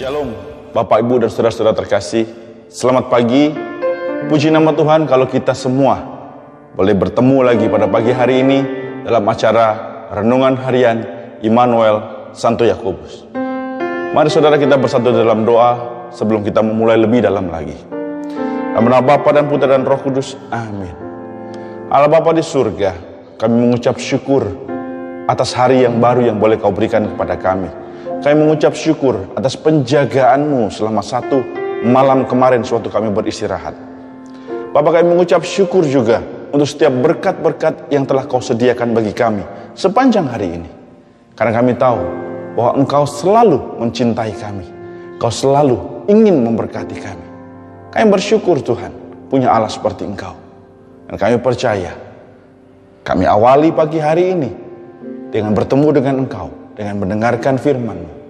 Shalom, Bapak, Ibu, dan saudara-saudara terkasih. Selamat pagi. Puji nama Tuhan kalau kita semua boleh bertemu lagi pada pagi hari ini dalam acara Renungan Harian Immanuel Santo Yakobus. Mari saudara kita bersatu dalam doa sebelum kita memulai lebih dalam lagi. Dalam nama Bapa dan Putra dan Roh Kudus. Amin. Allah Bapa di surga, kami mengucap syukur atas hari yang baru yang boleh Kau berikan kepada kami. Kami mengucap syukur atas penjagaan-Mu selama satu malam kemarin sewaktu kami beristirahat. Bapak, kami mengucap syukur juga untuk setiap berkat-berkat yang telah Kau sediakan bagi kami sepanjang hari ini. Karena kami tahu bahwa Engkau selalu mencintai kami. Kau selalu ingin memberkati kami. Kami bersyukur Tuhan punya Allah seperti Engkau. Dan kami percaya kami awali pagi hari ini dengan bertemu dengan Engkau, dengan mendengarkan firman-Mu.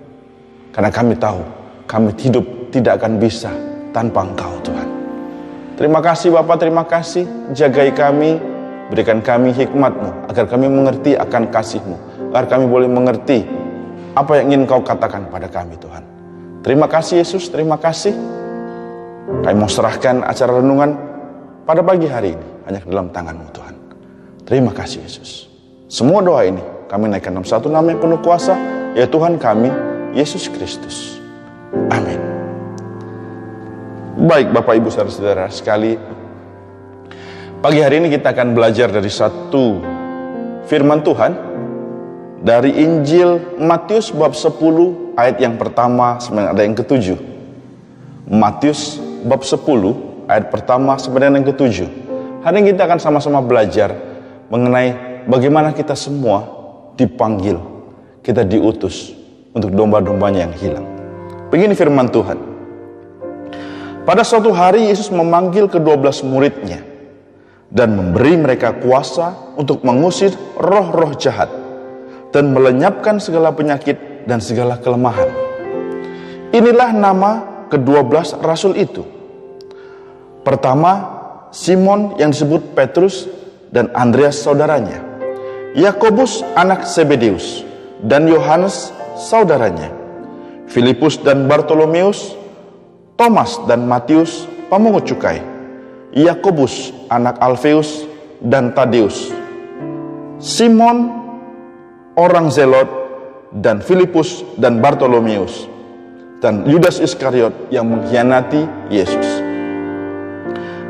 Karena kami tahu, kami hidup tidak akan bisa tanpa Engkau Tuhan. Terima kasih Bapa, terima kasih. Jagai kami, berikan kami hikmat-Mu, agar kami mengerti akan kasih-Mu, agar kami boleh mengerti apa yang ingin Kau katakan pada kami Tuhan. Terima kasih Yesus, terima kasih. Kami mau serahkan acara renungan pada pagi hari ini hanya ke dalam tangan-Mu Tuhan. Terima kasih Yesus. Semua doa ini kami naikkan dalam satu nama yang penuh kuasa, yaitu Tuhan kami, Yesus Kristus. Amin. Baik Bapak Ibu saudara-saudara sekali, pagi hari ini kita akan belajar dari satu firman Tuhan dari Injil Matius bab 10 ayat yang pertama sampai ada yang ke-7. Matius bab 10 ayat pertama sampai dengan yang ke-7. Hari ini kita akan sama-sama belajar mengenai bagaimana kita semua dipanggil, kita diutus untuk domba-dombanya yang hilang. Begini firman Tuhan. Pada suatu hari Yesus memanggil ke-12 muridnya dan memberi mereka kuasa untuk mengusir roh-roh jahat dan melenyapkan segala penyakit dan segala kelemahan. Inilah nama ke-12 rasul itu. Pertama, Simon yang disebut Petrus dan Andreas saudaranya, Yakobus anak Zebedeus dan Yohanes saudaranya, Filipus dan Bartolomeus, Thomas dan Matius pemungut cukai, Yakobus anak Alfeus dan Tadeus, Simon orang Zelot dan Filipus dan Bartolomeus, dan Yudas Iskariot yang mengkhianati Yesus.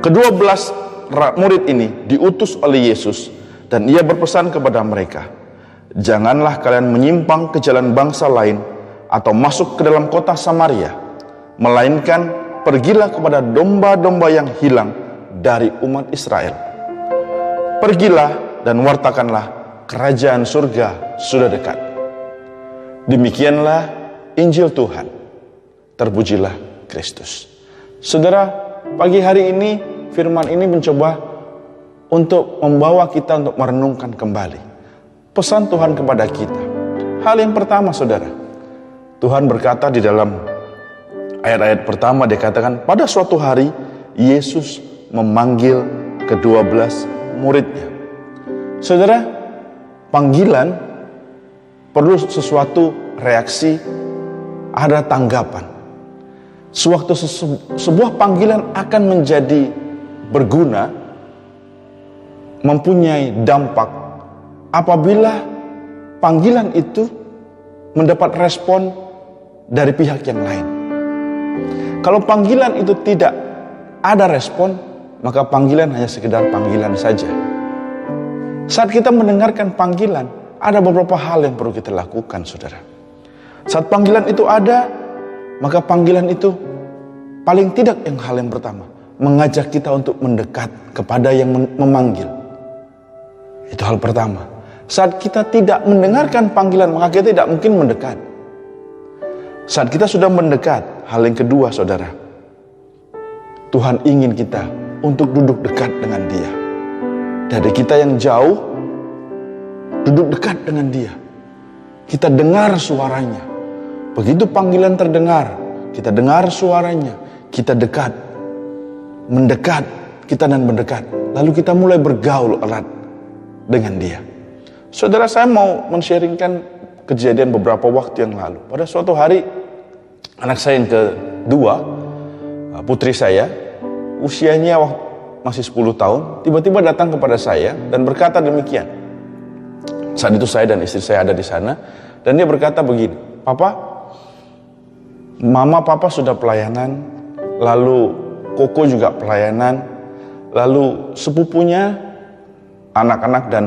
Ke-12 murid ini diutus oleh Yesus dan ia berpesan kepada mereka, janganlah kalian menyimpang ke jalan bangsa lain atau masuk ke dalam kota Samaria, melainkan pergilah kepada domba-domba yang hilang dari umat Israel. Pergilah dan wartakanlah kerajaan surga sudah dekat. Demikianlah Injil Tuhan. Terpujilah Kristus. Saudara, pagi hari ini firman ini mencoba untuk membawa kita untuk merenungkan kembali pesan Tuhan kepada kita. Hal yang pertama saudara, Tuhan berkata di dalam ayat-ayat pertama, dia katakan pada suatu hari Yesus memanggil ke-12 muridnya. Saudara, panggilan perlu sesuatu reaksi, ada tanggapan. Sewaktu sebuah panggilan akan menjadi berguna, mempunyai dampak apabila panggilan itu mendapat respon dari pihak yang lain. Kalau panggilan itu tidak ada respon, maka panggilan hanya sekedar panggilan saja. Saat kita mendengarkan panggilan, ada beberapa hal yang perlu kita lakukan, saudara. Saat panggilan itu ada, maka panggilan itu paling tidak hal yang pertama, mengajak kita untuk mendekat kepada yang memanggil. Itu hal pertama. Saat kita tidak mendengarkan panggilan, maka kita tidak mungkin mendekat. Saat kita sudah mendekat, hal yang kedua saudara, Tuhan ingin kita untuk duduk dekat dengan Dia. Dari kita yang jauh, duduk dekat dengan Dia. Kita dengar suaranya. Begitu panggilan terdengar, kita dengar suaranya, kita dekat, mendekat, kita dan mendekat. Lalu kita mulai bergaul erat dengan Dia. Saudara, saya mau men-sharingkan kejadian beberapa waktu yang lalu. Pada suatu hari anak saya yang kedua, putri saya, usianya masih 10 tahun, tiba-tiba datang kepada saya dan berkata demikian. Saat itu saya dan istri saya ada di sana, dan dia berkata begini, "Papa, Mama Papa sudah pelayanan, lalu Koko juga pelayanan, lalu sepupunya, anak-anak dan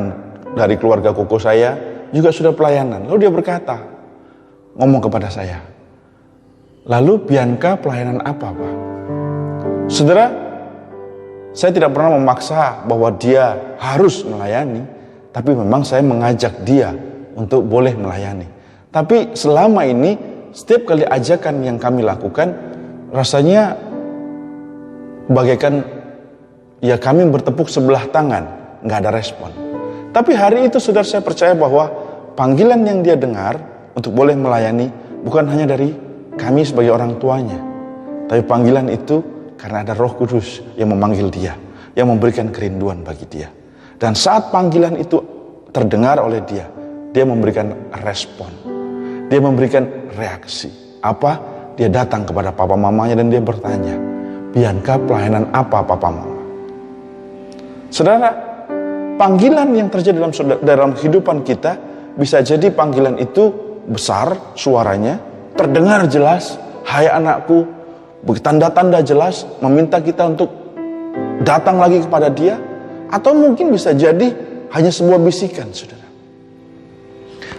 dari keluarga Koko saya juga sudah pelayanan." Lalu dia berkata, ngomong kepada saya, "Lalu Bianca pelayanan apa, Pak?" Saudara, saya tidak pernah memaksa bahwa dia harus melayani, tapi memang saya mengajak dia untuk boleh melayani. Tapi selama ini, setiap kali ajakan yang kami lakukan, rasanya bagaikan ya kami bertepuk sebelah tangan, nggak ada respon. Tapi hari itu saudara, saya percaya bahwa panggilan yang dia dengar untuk boleh melayani bukan hanya dari kami sebagai orang tuanya, tapi panggilan itu karena ada Roh Kudus yang memanggil dia, yang memberikan kerinduan bagi dia. Dan saat panggilan itu terdengar oleh dia, dia memberikan respon, dia memberikan reaksi. Apa? Dia datang kepada papa mamanya dan dia bertanya, "Bianca pelayanan apa papa mama?" Saudara, panggilan yang terjadi dalam kehidupan kita bisa jadi panggilan itu besar suaranya, terdengar jelas, "Hai anakku," tanda-tanda jelas meminta kita untuk datang lagi kepada dia, atau mungkin bisa jadi hanya sebuah bisikan, saudara.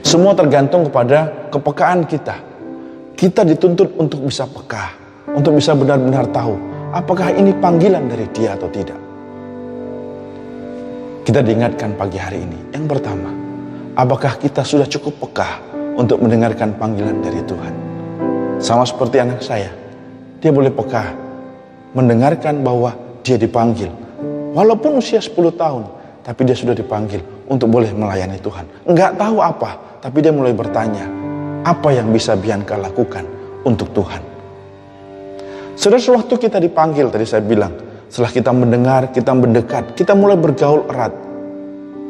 Semua tergantung kepada kepekaan kita. Kita dituntut untuk bisa peka, untuk bisa benar-benar tahu apakah ini panggilan dari dia atau tidak. Kita diingatkan pagi hari ini, yang pertama, apakah kita sudah cukup peka untuk mendengarkan panggilan dari Tuhan? Sama seperti anak saya, dia boleh peka mendengarkan bahwa dia dipanggil. Walaupun usia 10 tahun, tapi dia sudah dipanggil untuk boleh melayani Tuhan. Enggak tahu apa, tapi dia mulai bertanya, apa yang bisa Bianca lakukan untuk Tuhan? Saudara, sewaktu kita dipanggil, tadi saya bilang, setelah kita mendengar, kita mendekat, kita mulai bergaul erat.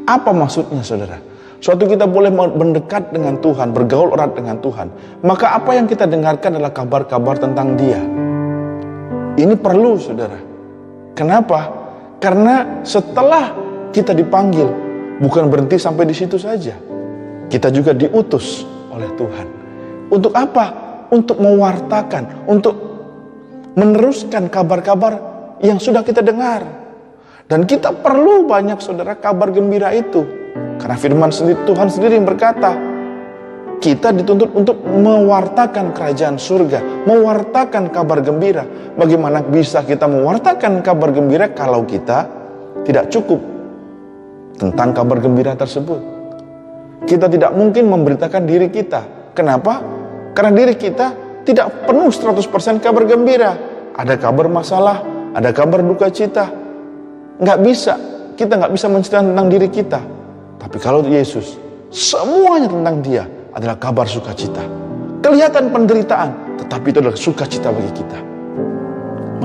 Apa maksudnya, saudara? Suatu kita boleh mendekat dengan Tuhan, bergaul erat dengan Tuhan, maka apa yang kita dengarkan adalah kabar-kabar tentang dia. Ini perlu, saudara. Kenapa? Karena setelah kita dipanggil, bukan berhenti sampai di situ saja. Kita juga diutus oleh Tuhan. Untuk apa? Untuk mewartakan, untuk meneruskan kabar-kabar yang sudah kita dengar. Dan kita perlu banyak, saudara, kabar gembira itu. Karena firman Tuhan sendiri yang berkata, kita dituntut untuk mewartakan kerajaan surga, mewartakan kabar gembira. Bagaimana bisa kita mewartakan kabar gembira kalau kita tidak cukup tentang kabar gembira tersebut? Kita tidak mungkin memberitakan diri kita. Kenapa? Karena diri kita tidak penuh 100% kabar gembira. Ada kabar masalah, ada kabar duka cita. Nggak bisa, kita nggak bisa menceritakan tentang diri kita. Tapi kalau Yesus, semuanya tentang dia adalah kabar sukacita. Kelihatan penderitaan, tetapi itu adalah sukacita bagi kita.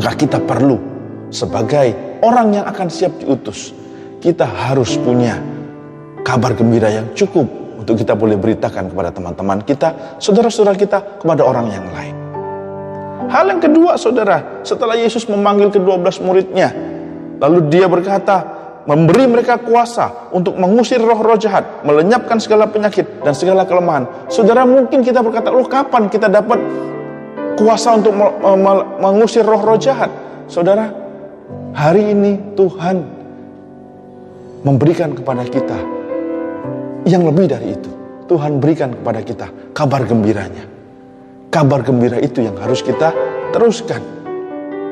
Maka kita perlu, sebagai orang yang akan siap diutus, kita harus punya kabar gembira yang cukup untuk kita boleh beritakan kepada teman-teman kita, saudara-saudara kita, kepada orang yang lain. Hal yang kedua, saudara, setelah Yesus memanggil ke-12 muridnya, lalu dia berkata, memberi mereka kuasa untuk mengusir roh-roh jahat, melenyapkan segala penyakit dan segala kelemahan. Saudara, mungkin kita berkata, loh kapan kita dapat kuasa untuk mengusir roh-roh jahat? Saudara, hari ini Tuhan memberikan kepada kita yang lebih dari itu. Tuhan berikan kepada kita kabar gembiranya. Kabar gembira itu yang harus kita teruskan.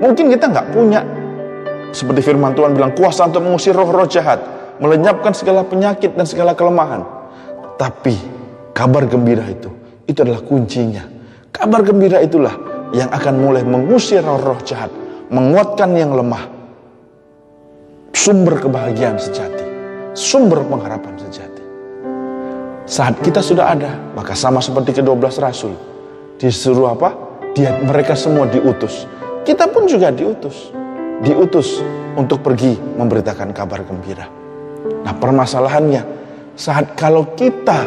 Mungkin kita nggak punya, seperti firman Tuhan bilang, kuasa untuk mengusir roh-roh jahat, melenyapkan segala penyakit dan segala kelemahan. Tapi kabar gembira itu adalah kuncinya. Kabar gembira itulah yang akan mulai mengusir roh-roh jahat, menguatkan yang lemah. Sumber kebahagiaan sejati, sumber pengharapan sejati. Saat kita sudah ada, maka sama seperti ke-12 rasul, disuruh apa? Mereka semua diutus. Kita pun juga diutus untuk pergi memberitakan kabar gembira. Nah, permasalahannya, saat kalau kita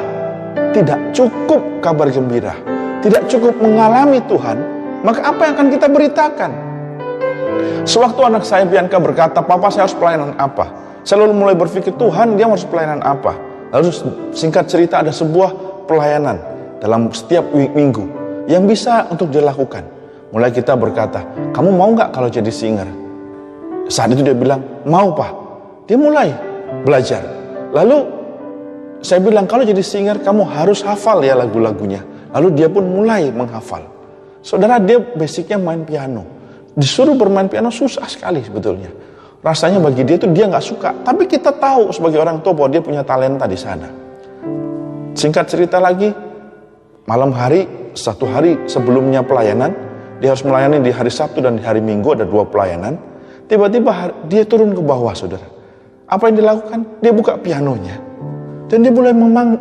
tidak cukup kabar gembira, tidak cukup mengalami Tuhan, maka apa yang akan kita beritakan? Sewaktu anak saya Bianca berkata, "Papa, saya harus pelayanan apa?" Saya lalu mulai berpikir, Tuhan, dia harus pelayanan apa? Lalu singkat cerita ada sebuah pelayanan dalam setiap minggu yang bisa untuk dilakukan. Mulai kita berkata, "Kamu mau nggak kalau jadi singer?" Saat itu dia bilang, "Mau, Pak." Dia mulai belajar. Lalu saya bilang, "Kalau jadi singer kamu harus hafal ya lagu-lagunya." Lalu dia pun mulai menghafal. Saudara, dia basicnya main piano. Disuruh bermain piano susah sekali sebetulnya. Rasanya bagi dia itu dia nggak suka. Tapi kita tahu sebagai orang tua bahwa dia punya talenta di sana. Singkat cerita lagi, malam hari, satu hari sebelumnya pelayanan, dia harus melayani di hari Sabtu dan di hari Minggu, ada 2 pelayanan. Tiba-tiba dia turun ke bawah, saudara. Apa yang dilakukan? Dia buka pianonya. Dan dia mulai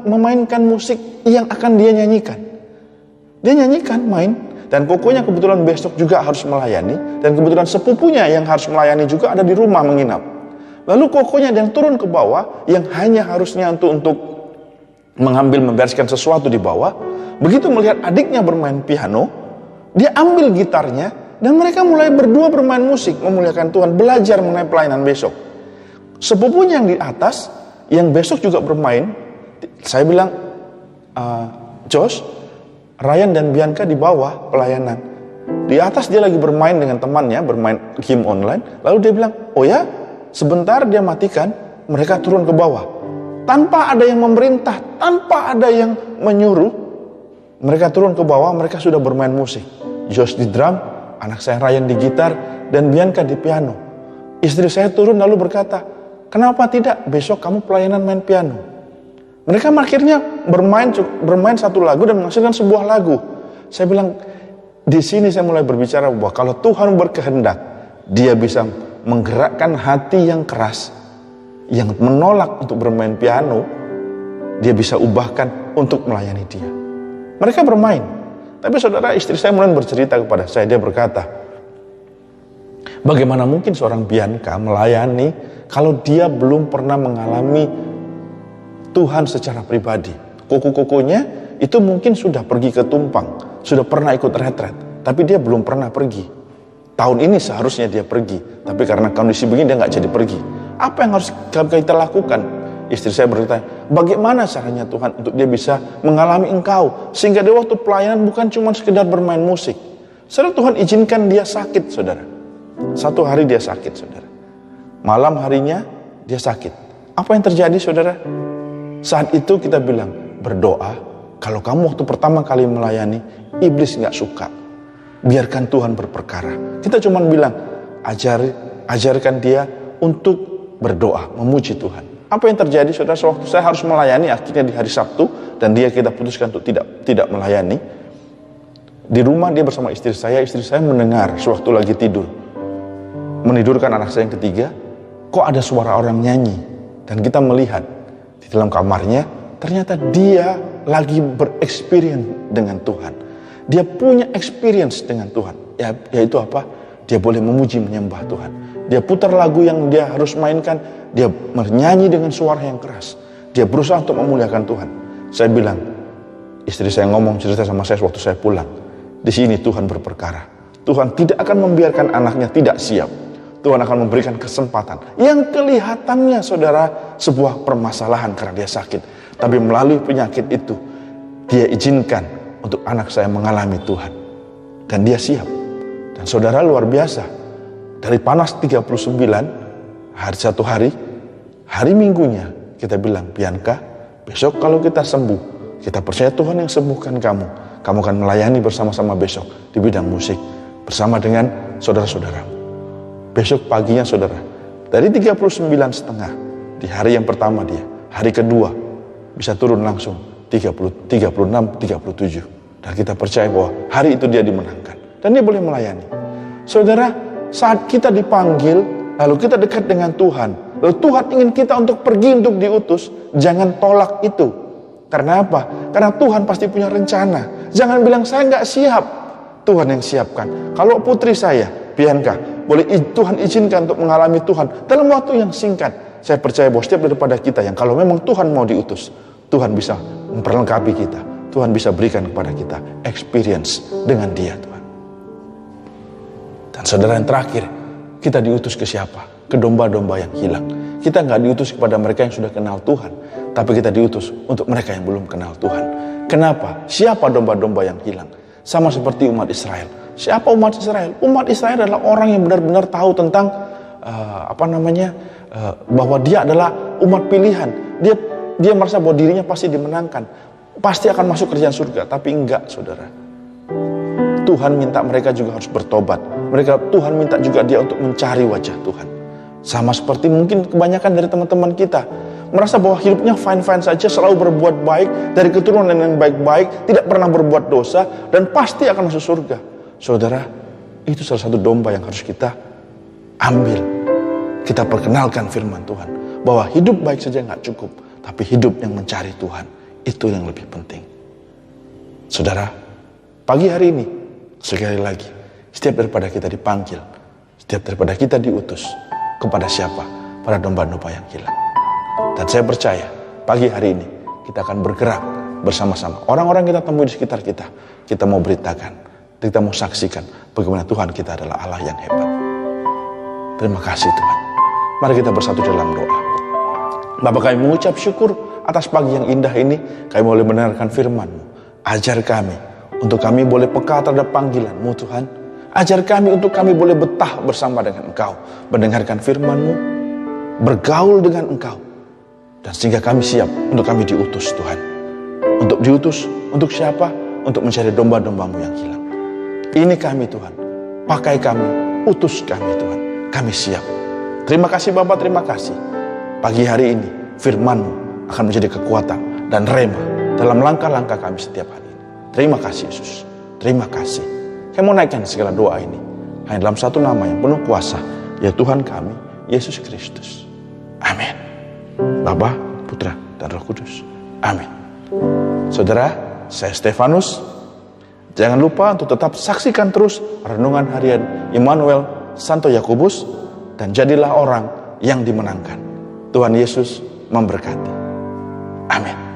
memainkan musik yang akan dia nyanyikan. Dia nyanyikan, main. Dan kokonya kebetulan besok juga harus melayani. Dan kebetulan sepupunya yang harus melayani juga ada di rumah menginap. Lalu kokonya yang turun ke bawah, yang hanya harusnya untuk membereskan sesuatu di bawah. Begitu melihat adiknya bermain piano, dia ambil gitarnya, dan mereka mulai berdua bermain musik, memuliakan Tuhan, belajar mengenai pelayanan besok. Sepupunya yang di atas, yang besok juga bermain, saya bilang, Josh, Ryan dan Bianca di bawah pelayanan. Di atas dia lagi bermain dengan temannya, bermain game online. Lalu dia bilang, "Oh ya?" Sebentar dia matikan, mereka turun ke bawah. Tanpa ada yang memerintah, tanpa ada yang menyuruh, mereka turun ke bawah, mereka sudah bermain musik. Josh di drum, anak saya Ryan di gitar, dan Bianca di piano. Istri saya turun lalu berkata, "Kenapa tidak besok kamu pelayanan main piano?" Mereka akhirnya bermain satu lagu dan menghasilkan sebuah lagu. Saya bilang, di sini saya mulai berbicara bahwa kalau Tuhan berkehendak, dia bisa menggerakkan hati yang keras, yang menolak untuk bermain piano, dia bisa ubahkan untuk melayani dia. Mereka bermain. Tapi saudara, istri saya mulai bercerita kepada saya, dia berkata, bagaimana mungkin seorang Bianca melayani kalau dia belum pernah mengalami Tuhan secara pribadi. Koko-kokonya itu mungkin sudah pergi ke Tumpang, sudah pernah ikut retret, tapi dia belum pernah pergi. Tahun ini seharusnya dia pergi, tapi karena kondisi begini dia nggak jadi pergi. Apa yang harus kita lakukan? Istri saya bertanya, bagaimana caranya Tuhan untuk dia bisa mengalami engkau, sehingga dia waktu pelayanan bukan cuma sekedar bermain musik. Saudara, Tuhan izinkan dia sakit, saudara. Satu hari dia sakit, saudara. Malam harinya dia sakit. Apa yang terjadi, saudara? Saat itu kita bilang, berdoa. Kalau kamu waktu pertama kali melayani, iblis gak suka. Biarkan Tuhan berperkara. Kita cuma bilang, ajarkan dia untuk berdoa, memuji Tuhan. Apa yang terjadi, saudara? Sewaktu saya harus melayani, akhirnya di hari Sabtu, dan kita putuskan untuk tidak melayani. Di rumah dia bersama istri saya mendengar sewaktu lagi tidur. Menidurkan anak saya yang ketiga, kok ada suara orang nyanyi. Dan kita melihat, di dalam kamarnya, ternyata dia lagi bereksperience dengan Tuhan. Dia punya experience dengan Tuhan. Yaitu apa? Dia boleh memuji, menyembah Tuhan. Dia putar lagu yang dia harus mainkan. Dia menyanyi dengan suara yang keras. Dia berusaha untuk memuliakan Tuhan. Saya bilang, istri saya ngomong cerita sama saya waktu saya pulang. Di sini Tuhan berperkara. Tuhan tidak akan membiarkan anaknya tidak siap. Tuhan akan memberikan kesempatan yang kelihatannya, saudara, sebuah permasalahan karena dia sakit. Tapi melalui penyakit itu, dia izinkan untuk anak saya mengalami Tuhan. Dan dia siap. Dan saudara, luar biasa. Dari panas 39, satu hari Minggunya, kita bilang, Bianca, besok kalau kita sembuh, kita percaya Tuhan yang sembuhkan kamu. Kamu akan melayani bersama-sama besok di bidang musik, bersama dengan saudara-saudaramu. Besok paginya, saudara, dari 39,5 di hari yang pertama dia, hari kedua bisa turun langsung 30, 36, 37. Dan kita percaya bahwa hari itu dia dimenangkan dan dia boleh melayani. Saudara, saat kita dipanggil, lalu kita dekat dengan Tuhan, lalu Tuhan ingin kita untuk pergi, untuk diutus, jangan tolak itu. Karena apa? Karena Tuhan pasti punya rencana. Jangan bilang saya nggak siap. Tuhan yang siapkan. Kalau putri saya, Bianca, boleh Tuhan izinkan untuk mengalami Tuhan dalam waktu yang singkat. Saya percaya bahwa setiap daripada kita yang kalau memang Tuhan mau diutus, Tuhan bisa memperlengkapi kita, Tuhan bisa berikan kepada kita experience dengan Dia, Tuhan. Dan saudara, yang terakhir, kita diutus ke siapa? Ke domba-domba yang hilang. Kita nggak diutus kepada mereka yang sudah kenal Tuhan, tapi kita diutus untuk mereka yang belum kenal Tuhan. Kenapa? Siapa domba-domba yang hilang? Sama seperti umat Israel. Siapa umat Israel? Umat Israel adalah orang yang benar-benar tahu tentang bahwa dia adalah umat pilihan. Dia merasa bahwa dirinya pasti dimenangkan, pasti akan masuk kerajaan surga. Tapi enggak, saudara. Tuhan minta mereka juga harus bertobat. Tuhan minta juga dia untuk mencari wajah Tuhan. Sama seperti mungkin kebanyakan dari teman-teman kita merasa bahwa hidupnya fine-fine saja, selalu berbuat baik, dari keturunan yang baik-baik, tidak pernah berbuat dosa, dan pasti akan masuk surga. Saudara, itu salah satu domba yang harus kita ambil. Kita perkenalkan firman Tuhan, bahwa hidup baik saja nggak cukup, tapi hidup yang mencari Tuhan, itu yang lebih penting. Saudara, pagi hari ini, sekali lagi, setiap daripada kita dipanggil, setiap daripada kita diutus, kepada siapa? Pada domba-domba yang hilang. Dan saya percaya, pagi hari ini, kita akan bergerak bersama-sama. Orang-orang kita temui di sekitar kita, kita mau beritakan, kita mau saksikan bagaimana Tuhan kita adalah Allah yang hebat. Terima kasih Tuhan. Mari kita bersatu dalam doa. Bapa, kami mengucap syukur atas pagi yang indah ini. Kami boleh mendengarkan firman-Mu. Ajar kami untuk kami boleh peka terhadap panggilan-Mu Tuhan. Ajar kami untuk kami boleh betah bersama dengan Engkau, mendengarkan firman-Mu, bergaul dengan Engkau, dan sehingga kami siap untuk kami diutus Tuhan. Untuk diutus, untuk siapa? Untuk mencari domba-domba-Mu yang hilang. Ini kami Tuhan, pakai kami, utus kami Tuhan, kami siap. Terima kasih Bapak, terima kasih. Pagi hari ini, firman-Mu akan menjadi kekuatan dan rema dalam langkah-langkah kami setiap hari ini. Terima kasih Yesus, terima kasih. Saya mau naikkan segala doa ini hanya dalam satu nama yang penuh kuasa, yaitu Tuhan kami, Yesus Kristus. Amin. Bapa, Putra, dan Roh Kudus. Amin. Saudara, saya Stefanus. Jangan lupa untuk tetap saksikan terus renungan harian Immanuel Santo Yakobus, dan jadilah orang yang dimenangkan. Tuhan Yesus memberkati. Amin.